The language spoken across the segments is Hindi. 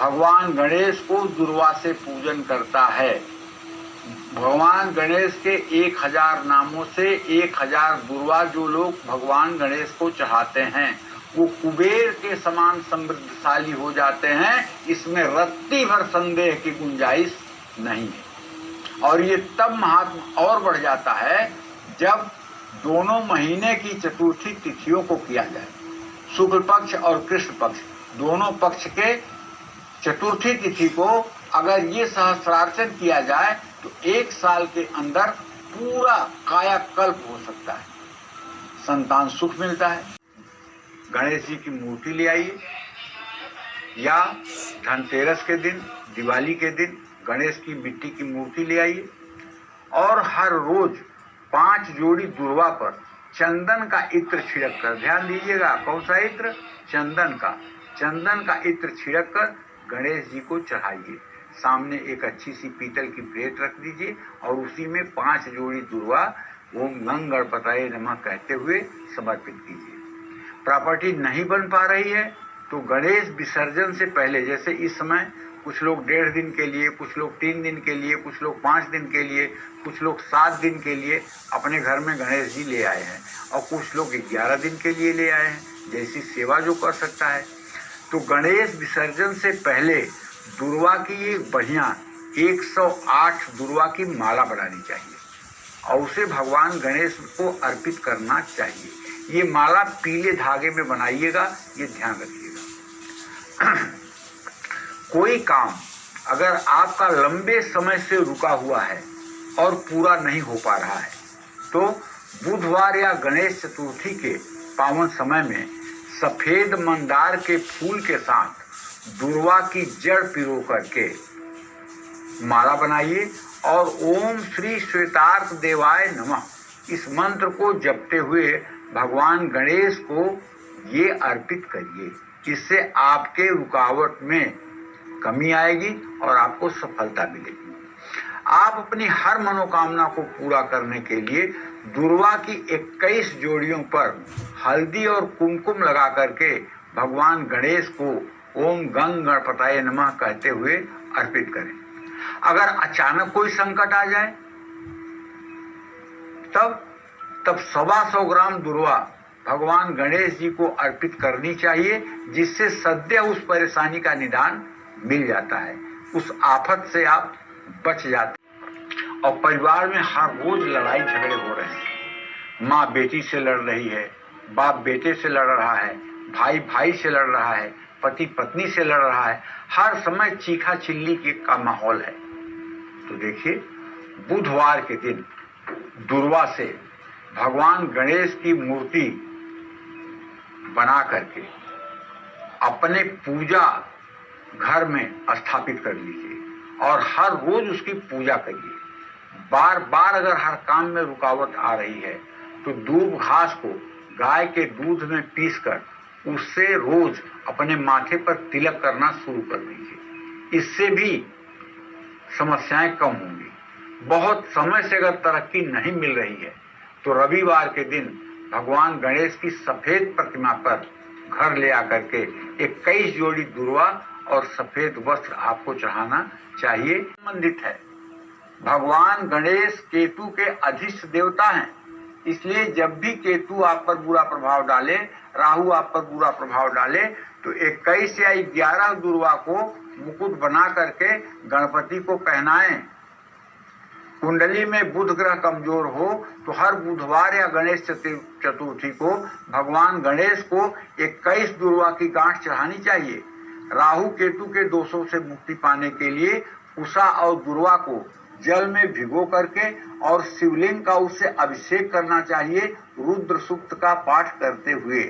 भगवान गणेश को दुर्वा से पूजन करता है। भगवान गणेश के 1000 नामों से 1000 दुर्वा जो लोग भगवान गणेश को चढ़ाते हैं वो कुबेर के समान समृद्धशाली हो जाते हैं। इसमें रत्ती भर संदेह की गुंजाइश नहीं है। और ये तब महात्मा और बढ़ जाता है जब दोनों महीने की चतुर्थी तिथियों को किया जाए। शुक्ल पक्ष और कृष्ण पक्ष दोनों पक्ष के चतुर्थी तिथि को अगर ये सहस्रार्चन किया जाए तो 1 साल के अंदर पूरा कायाकल्प हो सकता है, संतान सुख मिलता है। गणेश जी की मूर्ति ले आइए, या धनतेरस के दिन, दिवाली के दिन गणेश की मिट्टी की मूर्ति ले आइए और हर रोज 5 जोड़ी दुर्वा पर चंदन का इत्र छिड़क कर, ध्यान दीजिएगा कौन सा इत्र, चंदन का इत्र छिड़क कर गणेश जी को चढ़ाइए। सामने एक अच्छी सी पीतल की प्लेट रख दीजिए और उसी में 5 जोड़ी दुर्वा ओम गंग गणपतये नमः कहते हुए समर्पित कीजिए। प्रॉपर्टी नहीं बन पा रही है तो गणेश विसर्जन से पहले, जैसे इस समय कुछ लोग 1.5 दिन के लिए, कुछ लोग 3 दिन के लिए, कुछ लोग 5 दिन के लिए, कुछ लोग 7 दिन के लिए अपने घर में गणेश जी ले आए हैं और कुछ लोग 11 दिन के लिए ले आए हैं, जैसी सेवा जो कर सकता है। तो गणेश विसर्जन से पहले दुर्वा की एक बढ़िया 108 दुर्वा की माला बनानी चाहिए और उसे भगवान गणेश को अर्पित करना चाहिए। ये माला पीले धागे में बनाइएगा, ये ध्यान रखिएगा। कोई काम अगर आपका लंबे समय से रुका हुआ है और पूरा नहीं हो पा रहा है तो बुधवार या गणेश चतुर्थी के पावन समय में सफेद मंदार के फूल के साथ दुर्वा की जड़ पिरो करके माला बनाइए और ओम श्री श्वेतार्क देवाय नमः इस मंत्र को जपते हुए भगवान गणेश को ये अर्पित करिए। इससे आपके रुकावट में कमी आएगी और आपको सफलता मिलेगी। आप अपनी हर मनोकामना को पूरा करने के लिए दुर्वा की 21 जोड़ियों पर हल्दी और कुमकुम लगा करके भगवान गणेश को ओम गंग गणपतये नमः कहते हुए अर्पित करें। अगर अचानक कोई संकट आ जाए तब 125 ग्राम दुर्वा भगवान गणेश जी को अर्पित करनी चाहिए, जिससे सद्य उस परेशानी का निदान मिल जाता है, उस आफत से आप बच जाते हैं। और परिवार में हर रोज लड़ाई झगड़े हो रहे हैं, माँ बेटी से लड़ रही है, बाप बेटे से लड़ रहा है, भाई भाई से लड़ रहा है, पति पत्नी से लड़ रहा है, हर समय चीखा चिल्ली का माहौल है। तो देखिए बुधवार के दिन दुर्वा से भगवान गणेश की मूर्ति बना करके अपने पूजा घर में स्थापित कर लीजिए और हर रोज उसकी पूजा करिए। बार बार अगर हर काम में रुकावट आ रही है तो दूब घास को गाय के दूध में पीसकर उससे रोज अपने माथे पर तिलक करना शुरू कर दीजिए। इससे भी समस्याएं कम होंगी। बहुत समय से अगर तरक्की नहीं मिल रही है तो रविवार के दिन भगवान गणेश की सफेद प्रतिमा पर घर ले आकर के 21 जोड़ी दुर्वा और सफेद वस्त्र आपको चढ़ाना चाहिए। संबंधित है, भगवान गणेश केतु के अधिष्ठ देवता हैं, इसलिए जब भी केतु आप पर बुरा प्रभाव डाले, राहु आप पर बुरा प्रभाव डाले तो 21 या 11 दुर्वा को मुकुट बना करके गणपति को पहनाएं। कुंडली में बुध ग्रह कमजोर हो तो हर बुधवार या गणेश चतुर्थी को भगवान गणेश को 21 दुर्वा की गांठ चढ़ानी चाहिए। राहु केतु के दोषों से मुक्ति पाने के लिए उषा और दुर्वा को जल में भिगो करके और शिवलिंग का उससे अभिषेक करना चाहिए, रुद्र सूक्त का पाठ करते हुए।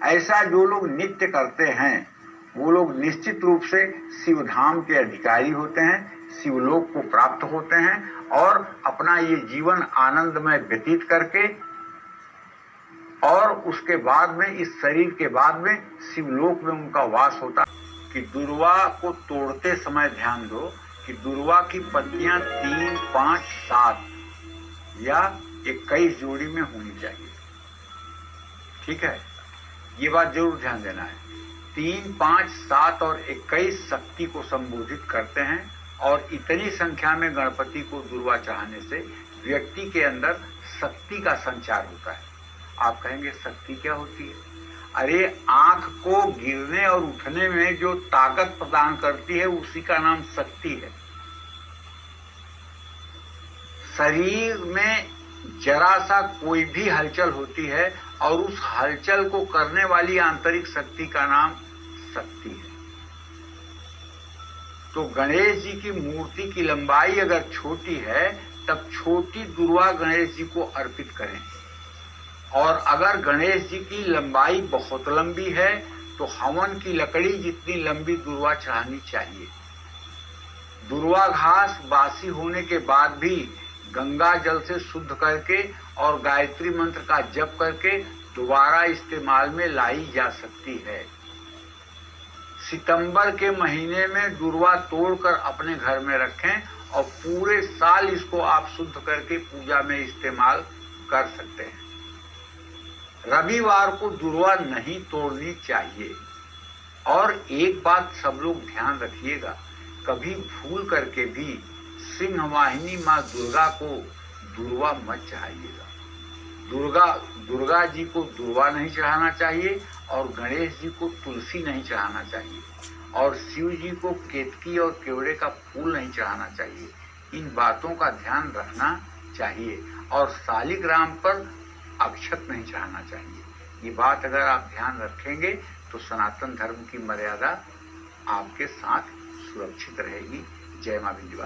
ऐसा जो लोग नित्य करते हैं वो लोग निश्चित रूप से शिवधाम के अधिकारी होते हैं, शिवलोक को प्राप्त होते हैं और अपना ये जीवन आनंदमय व्यतीत करके और उसके बाद में इस शरीर के बाद में शिवलोक में उनका वास होता है। कि दुर्वा को तोड़ते समय ध्यान दो कि दुर्वा की पत्तियां 3, 5, 7 या 21 जोड़ी में होनी चाहिए। ठीक है, ये बात जरूर ध्यान देना है। 3, 5, 7 और 21 शक्ति को संबोधित करते हैं और इतनी संख्या में गणपति को दुर्वा चढ़ाने से व्यक्ति के अंदर शक्ति का संचार होता है। आप कहेंगे शक्ति क्या होती है? अरे आंख को गिरने और उठने में जो ताकत प्रदान करती है उसी का नाम शक्ति है। शरीर में जरा सा कोई भी हलचल होती है और उस हलचल को करने वाली आंतरिक शक्ति का नाम शक्ति है। तो गणेश जी की मूर्ति की लंबाई अगर छोटी है तब छोटी दुर्वा गणेश जी को अर्पित करें, और अगर गणेश जी की लंबाई बहुत लंबी है तो हवन की लकड़ी जितनी लंबी दुर्वा चढ़ानी चाहिए। दुर्वा घास बासी होने के बाद भी गंगा जल से शुद्ध करके और गायत्री मंत्र का जप करके दोबारा इस्तेमाल में लाई जा सकती है। सितंबर के महीने में दुर्वा तोड़कर अपने घर में रखें और पूरे साल इसको आप शुद्ध करके पूजा में इस्तेमाल कर सकते हैं। रविवार को दुर्वा नहीं तोड़नी चाहिए। और एक बात सब लोग ध्यान रखिएगा, कभी भूल करके भी सिंहवाहिनी माँ दुर्गा को दुर्वा मत चढ़ाइएगा। दुर्गा जी को दुर्वा नहीं चढ़ाना चाहिए और गणेश जी को तुलसी नहीं चढ़ाना चाहिए और शिव जी को केतकी और केवड़े का फूल नहीं चढ़ाना चाहिए। इन बातों का ध्यान रखना चाहिए और शालिग्राम पर अक्षत नहीं चढ़ाना चाहिए। ये बात अगर आप ध्यान रखेंगे तो सनातन धर्म की मर्यादा आपके साथ सुरक्षित रहेगी। जय मां विंध्यवासिनी।